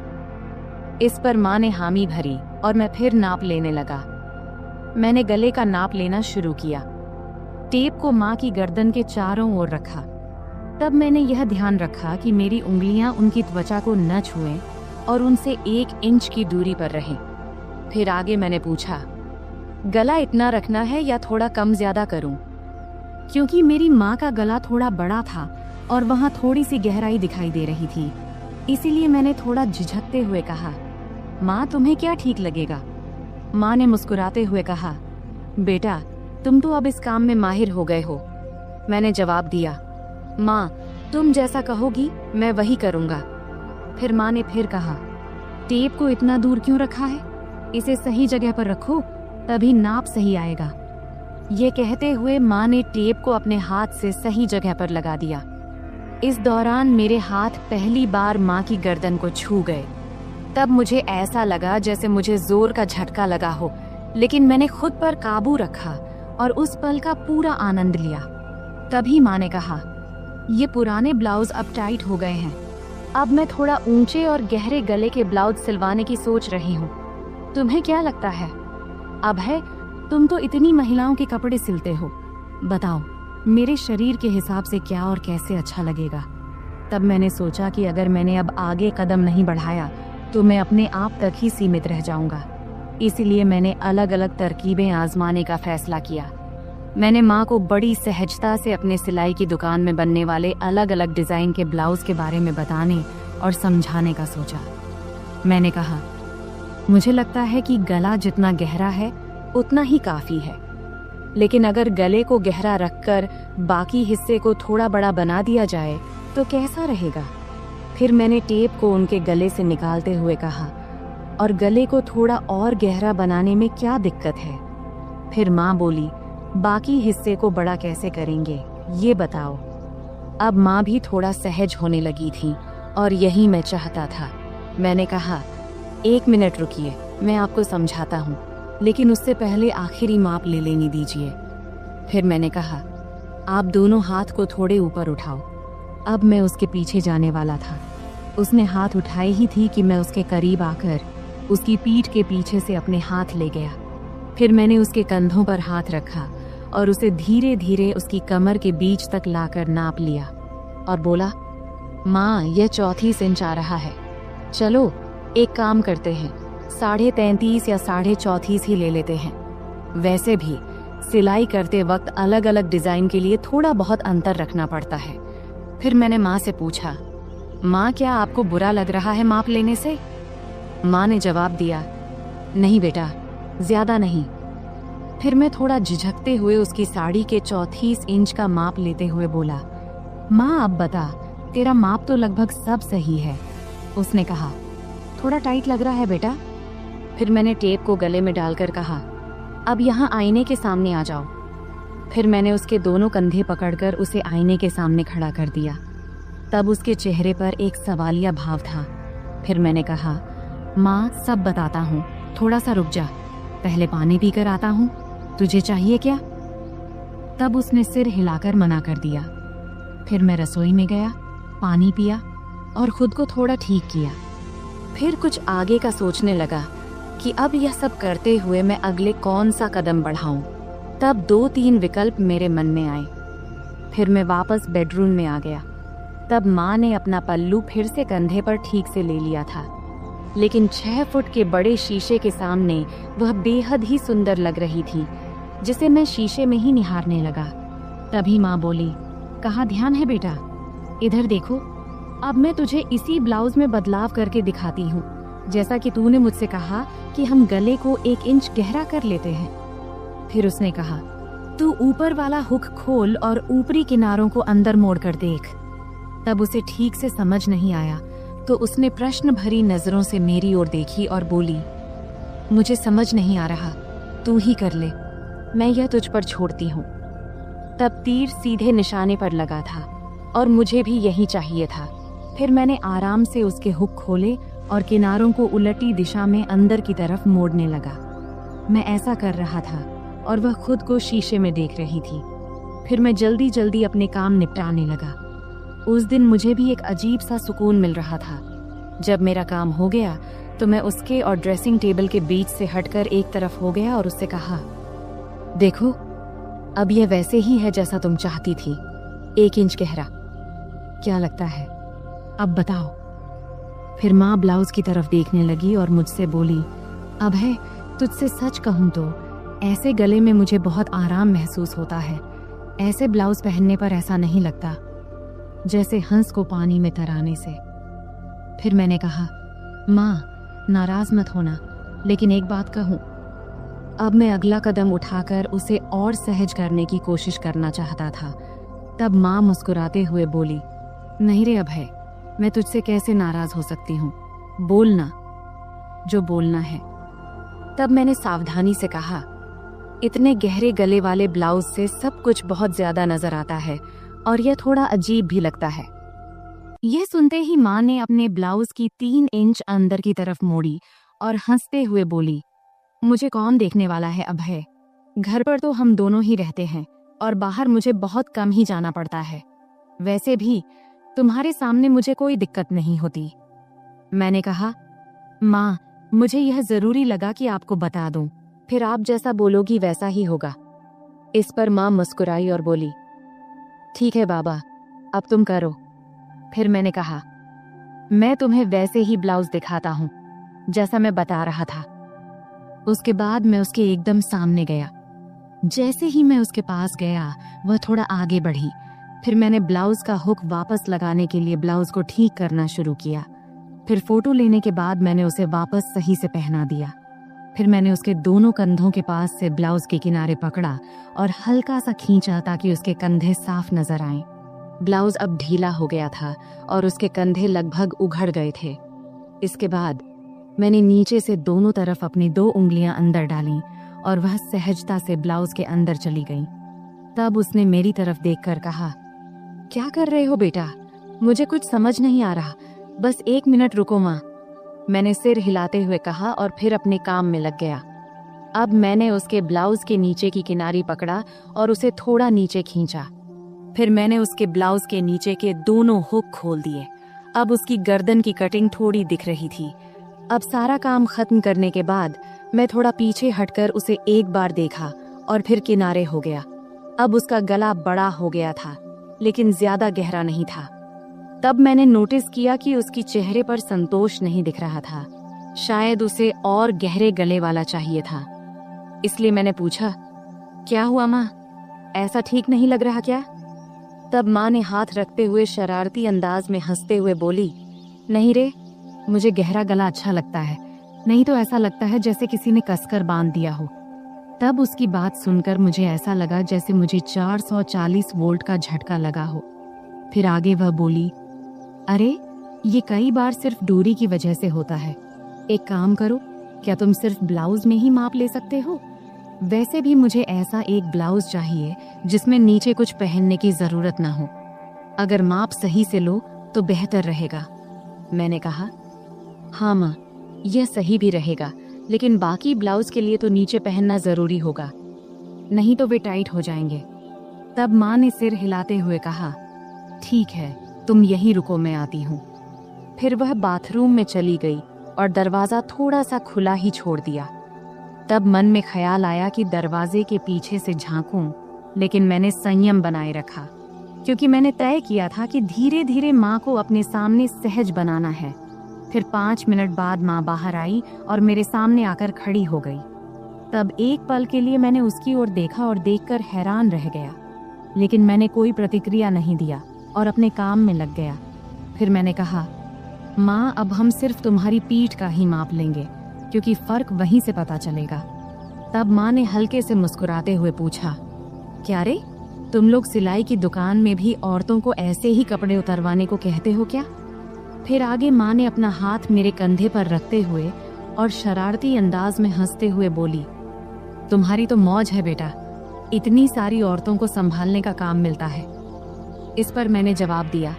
इस पर माँ ने हामी भरी और मैं फिर नाप लेने लगा। मैंने गले का नाप लेना शुरू किया। टेप को माँ की गर्दन के चारों ओर रखा। तब मैंने यह ध्यान रखा कि मेरी उंगलियां उनकी त्वचा को न छुएं और उनसे 1 इंच की दूरी पर रहें। फिर आगे मैंने पूछा, गला इतना रखना है या थोड़ा कम ज्यादा करूं? क्योंकि मेरी माँ का गला थोड़ा बड़ा था और वहाँ थोड़ी सी गहराई दिखाई दे रही थी, इसीलिए मैंने थोड़ा झिझकते हुए कहा, माँ तुम्हें क्या ठीक लगेगा? माँ ने मुस्कुराते हुए कहा, बेटा तुम तो अब इस काम में माहिर हो गए हो। मैंने जवाब दिया, माँ तुम जैसा कहोगी मैं वही करूँगा। फिर माँ ने फिर कहा, टेप को इतना दूर क्यों रखा है, इसे सही जगह पर रखो तभी नाप सही आएगा। ये कहते हुए माँ ने टेप को अपने हाथ से सही जगह पर लगा दिया। इस दौरान मेरे हाथ पहली बार माँ की गर्दन को छू गए। तब मुझे ऐसा लगा जैसे मुझे जोर का झटका लगा हो, लेकिन मैंने खुद पर काबू रखा और उस पल का पूरा आनंद लिया। तभी माँ ने कहा, ये पुराने ब्लाउज अब टाइट हो गए हैं, अब मैं थोड़ा ऊंचे और गहरे गले के ब्लाउज सिलवाने की सोच रही हूँ। तुम्हें क्या लगता है? अभय तुम तो इतनी महिलाओं के कपड़े सिलते हो, बताओ मेरे शरीर के हिसाब से क्या और कैसे अच्छा लगेगा। तब मैंने सोचा कि अगर मैंने अब आगे कदम नहीं बढ़ाया तो मैं अपने आप तक ही सीमित रह जाऊंगा। इसीलिए मैंने अलग अलग तरकीबें आजमाने का फैसला किया। मैंने माँ को बड़ी सहजता से अपने सिलाई की दुकान में बनने वाले अलग अलग डिजाइन के ब्लाउज के बारे में बताने और समझाने का सोचा। मैंने कहा, मुझे लगता है कि गला जितना गहरा है उतना ही काफी है, लेकिन अगर गले को गहरा रखकर बाकी हिस्से को थोड़ा बड़ा बना दिया जाए तो कैसा रहेगा? फिर मैंने टेप को उनके गले से निकालते हुए कहा, और गले को थोड़ा और गहरा बनाने में क्या दिक्कत है? फिर माँ बोली, बाकी हिस्से को बड़ा कैसे करेंगे ये बताओ। अब माँ भी थोड़ा सहज होने लगी थी और यही मैं चाहता था। मैंने कहा, 1 मिनट रुकिए, मैं आपको समझाता हूँ, लेकिन उससे पहले आखिरी माप ले लेने दीजिए। फिर मैंने कहा, आप दोनों हाथ को थोड़े ऊपर उठाओ। अब मैं उसके पीछे जाने वाला था। उसने हाथ उठाए ही थी कि मैं उसके करीब आकर उसकी पीठ के पीछे से अपने हाथ ले गया। फिर मैंने उसके कंधों पर हाथ रखा और उसे धीरे धीरे उसकी कमर के बीच तक लाकर नाप लिया और बोला, माँ, यह 34 इंच आ रहा है। चलो एक काम करते हैं, 33.5 या 34.5 ही ले लेते हैं। वैसे भी सिलाई करते वक्त अलग अलग डिजाइन के लिए थोड़ा बहुत अंतर रखना पड़ता है। फिर मैंने माँ से पूछा, माँ, क्या आपको बुरा लग रहा है माप लेने से? माँ ने जवाब दिया, नहीं बेटा, ज्यादा नहीं। फिर मैं थोड़ा झिझकते हुए उसकी साड़ी के 34 इंच का माप लेते हुए बोला, माँ अब बता, तेरा माप तो लगभग सब सही है। उसने कहा, थोड़ा टाइट लग रहा है बेटा। फिर मैंने टेप को गले में डालकर कहा, अब यहाँ आईने के सामने आ जाओ। फिर मैंने उसके दोनों कंधे पकड़कर उसे आईने के सामने खड़ा कर दिया। तब उसके चेहरे पर एक सवालिया भाव था। फिर मैंने कहा, माँ, सब बताता हूँ, थोड़ा सा रुक जा, पहले पानी पीकर आता हूँ, तुझे चाहिए क्या? तब उसने सिर हिलाकर मना कर दिया। फिर मैं रसोई में गया, पानी पिया और खुद को थोड़ा ठीक किया। फिर कुछ आगे का सोचने लगा कि अब यह सब करते हुए मैं अगले कौन सा कदम बढ़ाऊं। तब 2-3 विकल्प मेरे मन में आए। फिर मैं वापस बेडरूम में आ गया। तब माँ ने अपना पल्लू फिर से कंधे पर ठीक से ले लिया था, लेकिन 6 फुट के बड़े शीशे के सामने वह बेहद ही सुंदर लग रही थी, जिसे मैं शीशे में ही निहारने लगा। तभी माँ बोली, कहाँ ध्यान है बेटा, इधर देखो, अब मैं तुझे इसी ब्लाउज में बदलाव करके दिखाती हूँ, जैसा कि तूने मुझसे कहा कि हम गले को 1 इंच गहरा कर लेते हैं। फिर उसने कहा, तू ऊपर वाला हुक खोल और ऊपरी किनारों को अंदर मोड़ कर देख। तब उसे ठीक से समझ नहीं आया, तो उसने प्रश्न भरी नजरों से मेरी ओर देखी और बोली, मुझे समझ नहीं आ रहा, तू ही कर ले, मैं यह तुझ पर छोड़ती हूँ। तब तीर सीधे निशाने पर लगा था और मुझे भी यही चाहिए था। फिर मैंने आराम से उसके हुक खोले और किनारों को उलटी दिशा में अंदर की तरफ मोड़ने लगा। मैं ऐसा कर रहा था और वह खुद को शीशे में देख रही थी। फिर मैं जल्दी जल्दी अपने काम निपटाने लगा। उस दिन मुझे भी एक अजीब सा सुकून मिल रहा था। जब मेरा काम हो गया तो मैं उसके और ड्रेसिंग टेबल के बीच से हटकर एक तरफ हो गया और उससे कहा, देखो, अब यह वैसे ही है जैसा तुम चाहती थी, 1 इंच गहरा। क्या लगता है, अब बताओ। फिर माँ ब्लाउज की तरफ देखने लगी और मुझसे बोली, अब है, तुझसे सच कहूँ तो ऐसे गले में मुझे बहुत आराम महसूस होता है। ऐसे ब्लाउज पहनने पर ऐसा नहीं लगता जैसे हंस को पानी में तराने से। फिर मैंने कहा, माँ, नाराज मत होना, लेकिन एक बात कहूँ। अब मैं अगला कदम उठाकर उसे और सहज करने की कोशिश करना चाहता था। तब माँ मुस्कुराते हुए बोली, नहीं रे अभय, मैं तुझसे कैसे नाराज हो सकती हूँ, बोलना जो बोलना है। तब मैंने सावधानी से कहा, इतने गहरे गले वाले ब्लाउज से सब कुछ बहुत ज्यादा नजर आता है और यह थोड़ा अजीब भी लगता है। यह सुनते ही माँ ने अपने ब्लाउज की 3 इंच अंदर की तरफ मोड़ी और हंसते हुए बोली, मुझे कौन देखने वाला है अभय, घर पर तो हम दोनों ही रहते हैं और बाहर मुझे बहुत कम ही जाना पड़ता है। वैसे भी तुम्हारे सामने मुझे कोई दिक्कत नहीं होती। मैंने कहा, माँ, मुझे यह जरूरी लगा कि आपको बता दूं, फिर आप जैसा बोलोगी वैसा ही होगा। इस पर माँ मुस्कुराई और बोली, ठीक है बाबा, अब तुम करो। फिर मैंने कहा, मैं तुम्हें वैसे ही ब्लाउज दिखाता हूँ जैसा मैं बता रहा था। उसके बाद मैं उसके एकदम सामने गया। जैसे ही मैं उसके पास गया, वह थोड़ा आगे बढ़ी। फिर मैंने ब्लाउज का हुक वापस लगाने के लिए ब्लाउज को ठीक करना शुरू किया। फिर फोटो लेने के बाद मैंने उसे वापस सही से पहना दिया। फिर मैंने उसके दोनों कंधों के पास से ब्लाउज के किनारे पकड़ा और हल्का सा खींचा ताकि उसके कंधे साफ नजर आएं। ब्लाउज अब ढीला हो गया था और उसके कंधे लगभग उघड़ गए थे। इसके बाद मैंने नीचे से दोनों तरफ अपनी 2 उंगलियां अंदर डालीं और वह सहजता से ब्लाउज के अंदर चली गई। तब उसने मेरी तरफ देखकर कहा, क्या कर रहे हो बेटा, मुझे कुछ समझ नहीं आ रहा, बस 1 मिनट रुको माँ। मैंने सिर हिलाते हुए कहा और फिर अपने काम में लग गया। अब मैंने उसके ब्लाउज के नीचे की किनारी पकड़ा और उसे थोड़ा नीचे खींचा। फिर मैंने उसके ब्लाउज के नीचे के दोनों हुक खोल दिए अब उसकी गर्दन की कटिंग थोड़ी दिख रही थी। अब सारा काम खत्म करने के बाद मैं थोड़ा पीछे हटकर उसे एक बार देखा और फिर किनारे हो गया। अब उसका गला बड़ा हो गया था, लेकिन ज्यादा गहरा नहीं था। तब मैंने नोटिस किया कि उसकी चेहरे पर संतोष नहीं दिख रहा था। शायद उसे और गहरे गले वाला चाहिए था। इसलिए मैंने पूछा, क्या हुआ माँ, ऐसा ठीक नहीं लग रहा क्या? तब माँ ने हाथ रखते हुए शरारती अंदाज में हंसते हुए बोली, नहीं रे, मुझे गहरा गला अच्छा लगता है, नहीं तो ऐसा लगता है जैसे किसी ने कसकर बांध दिया हो। तब उसकी बात सुनकर मुझे ऐसा लगा जैसे मुझे 440 वोल्ट का झटका लगा हो। फिर आगे वह बोली, अरे ये कई बार सिर्फ दूरी की वजह से होता है। एक काम करो, क्या तुम सिर्फ ब्लाउज में ही माप ले सकते हो? वैसे भी मुझे ऐसा एक ब्लाउज चाहिए जिसमें नीचे कुछ पहनने की जरूरत ना हो। अगर माप सही से लो तो बेहतर रहेगा। मैंने कहा, हाँ माँ, यह सही भी रहेगा, लेकिन बाकी ब्लाउज के लिए तो नीचे पहनना जरूरी होगा, नहीं तो वे टाइट हो जाएंगे। तब माँ ने सिर हिलाते हुए कहा, ठीक है, तुम यहीं रुको, मैं आती हूँ। फिर वह बाथरूम में चली गई और दरवाजा थोड़ा सा खुला ही छोड़ दिया। तब मन में ख्याल आया कि दरवाजे के पीछे से झांकूं, लेकिन मैंने संयम बनाए रखा, क्योंकि मैंने तय किया था कि धीरे धीरे माँ को अपने सामने सहज बनाना है। फिर 5 मिनट बाद माँ बाहर आई और मेरे सामने आकर खड़ी हो गई। तब एक पल के लिए मैंने उसकी ओर देखा और देखकर हैरान रह गया, लेकिन मैंने कोई प्रतिक्रिया नहीं दिया और अपने काम में लग गया। फिर मैंने कहा, माँ, अब हम सिर्फ तुम्हारी पीठ का ही माप लेंगे, क्योंकि फर्क वहीं से पता चलेगा। तब माँ ने हल्के से मुस्कुराते हुए पूछा, क्या रे, तुम लोग सिलाई की दुकान में भी औरतों को ऐसे ही कपड़े उतरवाने को कहते हो क्या? फिर आगे माँ ने अपना हाथ मेरे कंधे पर रखते हुए और शरारती अंदाज में हंसते हुए बोली, तुम्हारी तो मौज है बेटा, इतनी सारी औरतों को संभालने का काम मिलता है। इस पर मैंने जवाब दिया,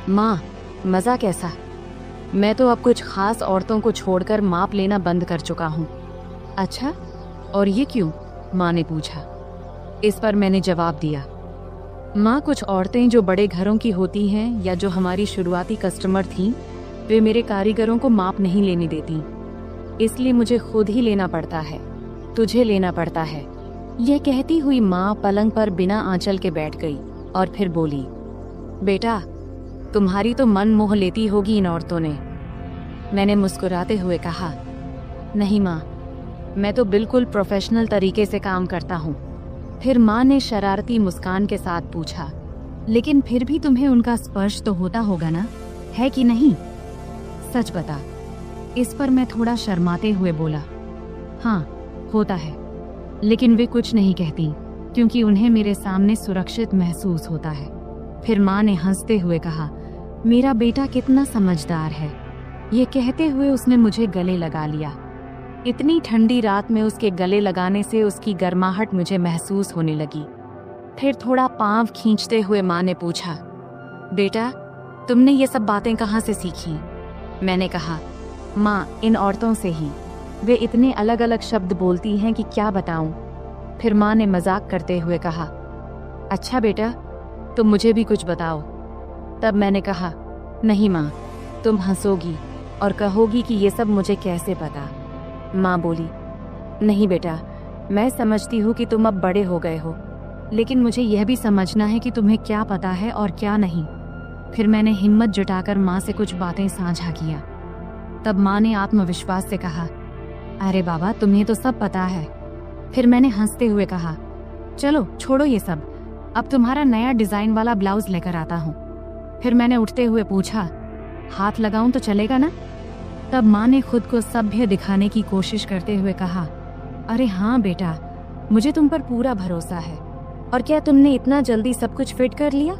माँ, मजा कैसा? मैं तो अब कुछ खास औरतों को छोड़कर माप लेना बंद कर चुका हूँ। अच्छा, और ये क्यों? माँ ने पूछा। इस पर मैंने जवाब दिया, माँ, कुछ औरतें जो बड़े घरों की होती हैं या जो हमारी शुरुआती कस्टमर थीं, वे मेरे कारीगरों को माप नहीं लेने देती, इसलिए मुझे खुद ही लेना पड़ता है, तुझे लेना पड़ता है। यह कहती हुई माँ पलंग पर बिना आंचल के बैठ गई और फिर बोली, बेटा, तुम्हारी तो मन मोह लेती होगी इन औरतों ने। मैंने मुस्कुराते हुए कहा, नहीं माँ, मैं तो बिल्कुल प्रोफेशनल तरीके से काम करता हूँ। फिर माँ ने शरारती मुस्कान के साथ पूछा, लेकिन फिर भी तुम्हें उनका स्पर्श तो होता होगा ना, है कि नहीं? सच बता। इस पर मैं थोड़ा शर्माते हुए बोला, हाँ, होता है, लेकिन वे कुछ नहीं कहती, क्योंकि उन्हें मेरे सामने सुरक्षित महसूस होता है। फिर माँ ने हंसते हुए कहा, मेरा बेटा कितना समझदार है। ये कहते हुए उसने मुझे गले लगा लिया। इतनी ठंडी रात में उसके गले लगाने से उसकी गर्माहट मुझे महसूस होने लगी। फिर थोड़ा पांव खींचते हुए माँ ने पूछा, बेटा, तुमने ये सब बातें कहाँ से सीखी? मैंने कहा, माँ, इन औरतों से ही। वे इतने अलग अलग शब्द बोलती हैं कि क्या बताऊं। फिर माँ ने मजाक करते हुए कहा, अच्छा बेटा, तुम मुझे भी कुछ बताओ। तब मैंने कहा, नहीं माँ, तुम हंसोगी और कहोगी कि ये सब मुझे कैसे पता। माँ बोली, नहीं बेटा, मैं समझती हूँ कि तुम अब बड़े हो गए हो, लेकिन मुझे यह भी समझना है कि तुम्हें क्या पता है और क्या नहीं। फिर मैंने हिम्मत जुटाकर माँ से कुछ बातें साझा किया। तब माँ ने आत्मविश्वास से कहा, अरे बाबा, तुम्हें तो सब पता है। फिर मैंने हंसते हुए कहा, चलो छोड़ो ये सब, अब तुम्हारा नया डिजाइन वाला ब्लाउज लेकर आता हूँ। फिर मैंने उठते हुए पूछा, हाथ लगाऊं तो चलेगा ना? तब माँ ने खुद को सभ्य दिखाने की कोशिश करते हुए कहा, अरे हाँ बेटा, मुझे तुम पर पूरा भरोसा है। और क्या तुमने इतना जल्दी सब कुछ फिट कर लिया?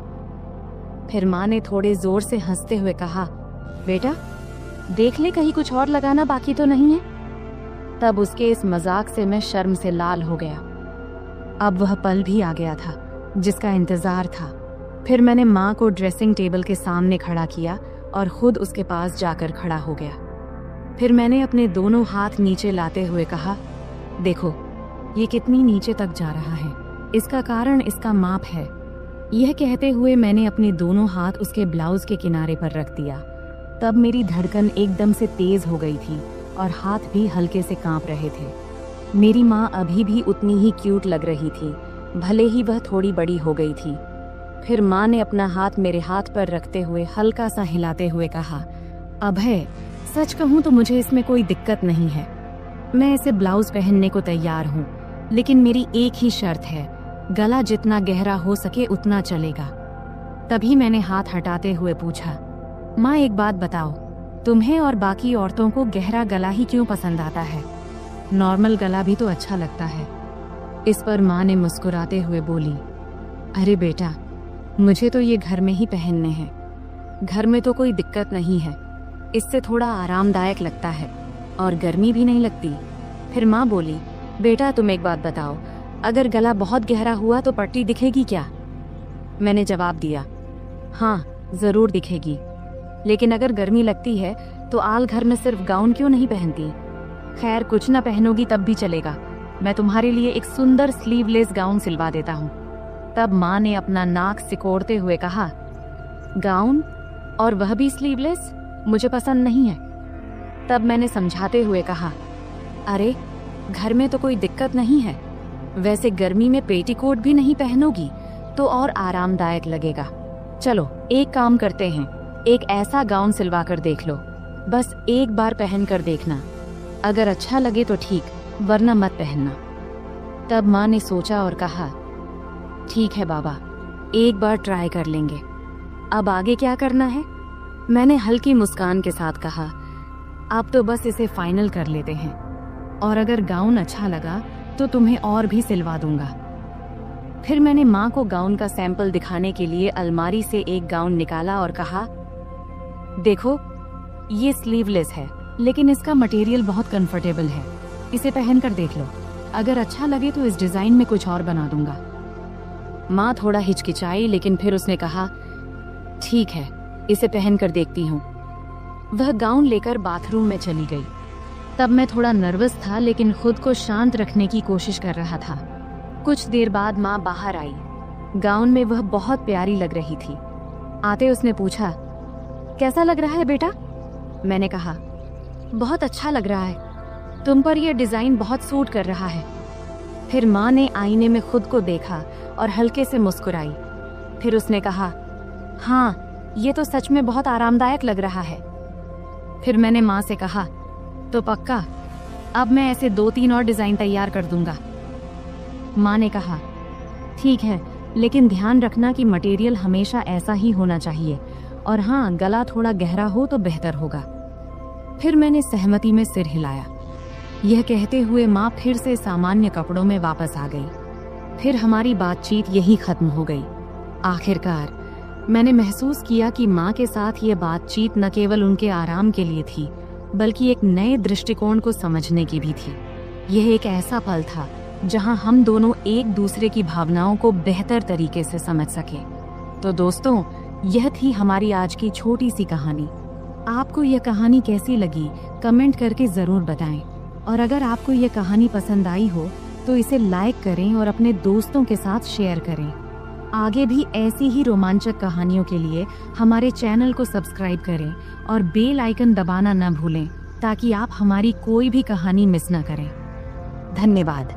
फिर माँ ने थोड़े जोर से हंसते हुए कहा, बेटा देख ले, कहीं कुछ और लगाना बाकी तो नहीं है। तब उसके इस मजाक से मैं शर्म से लाल हो गया। अब वह पल भी आ गया था जिसका इंतजार था। फिर मैंने माँ को ड्रेसिंग टेबल के सामने खड़ा किया और खुद उसके पास जाकर खड़ा हो गया। फिर मैंने अपने दोनों हाथ नीचे लाते हुए कहा, देखो ये कितनी नीचे तक जा रहा है, इसका कारण इसका माप है। यह कहते हुए मैंने अपने दोनों हाथ उसके ब्लाउज के किनारे पर रख दिया तब मेरी धड़कन एकदम से तेज हो गई थी और हाथ भी हल्के से कांप रहे थे। मेरी माँ अभी भी उतनी ही क्यूट लग रही थी, भले ही वह थोड़ी बड़ी हो गई थी। फिर माँ ने अपना हाथ मेरे हाथ पर रखते हुए हल्का सा हिलाते हुए कहा, अभय, सच कहूँ तो मुझे इसमें कोई दिक्कत नहीं है। मैं इसे ब्लाउज पहनने को तैयार हूँ, लेकिन मेरी एक ही शर्त है, गला जितना गहरा हो सके उतना चलेगा। तभी मैंने हाथ हटाते हुए पूछा, माँ एक बात बताओ, तुम्हें और बाकी औरतों को गहरा गला ही क्यों पसंद आता है? नॉर्मल गला भी तो अच्छा लगता है। इस पर माँ ने मुस्कुराते हुए बोली, अरे बेटा, मुझे तो ये घर में ही पहनने हैं। घर में तो कोई दिक्कत नहीं है, इससे थोड़ा आरामदायक लगता है और गर्मी भी नहीं लगती। फिर माँ बोली, बेटा तुम एक बात बताओ, अगर गला बहुत गहरा हुआ तो पट्टी दिखेगी क्या? मैंने जवाब दिया, हाँ जरूर दिखेगी, लेकिन अगर गर्मी लगती है तो आल घर में सिर्फ गाउन क्यों नहीं पहनती? खैर कुछ ना पहनोगी तब भी चलेगा, मैं तुम्हारे लिए एक सुंदर स्लीवलेस गाउन सिलवा देता हूँ। तब माँ ने अपना नाक सिकोड़ते हुए कहा, गाउन और वह भी स्लीवलेस? मुझे पसंद नहीं है। तब मैंने समझाते हुए कहा, अरे घर में तो कोई दिक्कत नहीं है, वैसे गर्मी में पेटीकोट भी नहीं पहनोगी तो और आरामदायक लगेगा। चलो एक काम करते हैं, एक ऐसा गाउन सिलवा कर देख लो, बस एक बार पहन कर देखना, अगर अच्छा लगे तो ठीक, वरना मत पहनना। तब माँ ने सोचा और कहा, ठीक है बाबा, एक बार ट्राई कर लेंगे, अब आगे क्या करना है? मैंने हल्की मुस्कान के साथ कहा, अब तो बस इसे फाइनल कर लेते हैं, और अगर गाउन अच्छा लगा तो तुम्हें और भी सिलवा दूंगा। फिर मैंने माँ को गाउन का सैंपल दिखाने के लिए अलमारी से एक गाउन निकाला और कहा, देखो ये स्लीवलेस है, लेकिन इसका मटेरियल बहुत कंफर्टेबल है, इसे पहनकर देख लो, अगर अच्छा लगे तो इस डिजाइन में कुछ और बना दूंगा। माँ थोड़ा हिचकिचाई, लेकिन फिर उसने कहा, ठीक है, इसे पहनकर देखती हूँ। वह गाउन लेकर बाथरूम में चली गई। तब मैं थोड़ा नर्वस था, लेकिन खुद को शांत रखने की कोशिश कर रहा था। कुछ देर बाद माँ बाहर आई। गाउन में वह बहुत प्यारी लग रही थी। आते उसने पूछा, कैसा लग रहा है बेटा? मैंने कहा, बहुत अच्छा लग रहा है, तुम पर यह डिजाइन बहुत सूट कर रहा है। फिर माँ ने आईने में खुद को देखा और हल्के से मुस्कुराई। फिर उसने कहा, हाँ ये तो सच में बहुत आरामदायक लग रहा है। फिर मैंने माँ से कहा, तो पक्का, अब मैं ऐसे 2-3 और डिजाइन तैयार कर दूंगा। माँ ने कहा, ठीक है, लेकिन ध्यान रखना कि मटेरियल हमेशा ऐसा ही होना चाहिए, और हाँ गला थोड़ा गहरा हो तो बेहतर होगा। फिर मैंने सहमति में सिर हिलाया। यह कहते हुए माँ फिर से सामान्य कपड़ों में वापस आ गई। फिर हमारी बातचीत यही खत्म हो गई। आखिरकार मैंने महसूस किया कि माँ के साथ ये बातचीत न केवल उनके आराम के लिए थी, बल्कि एक नए दृष्टिकोण को समझने की भी थी। यह एक ऐसा पल था जहां हम दोनों एक दूसरे की भावनाओं को बेहतर तरीके से समझ सके। तो दोस्तों, यह थी हमारी आज की छोटी सी कहानी। आपको यह कहानी कैसी लगी कमेंट करके जरूर बताएं, और अगर आपको यह कहानी पसंद आई हो तो इसे लाइक करें और अपने दोस्तों के साथ शेयर करें। आगे भी ऐसी ही रोमांचक कहानियों के लिए हमारे चैनल को सब्सक्राइब करें और बेल आइकन दबाना न भूलें, ताकि आप हमारी कोई भी कहानी मिस न करें। धन्यवाद।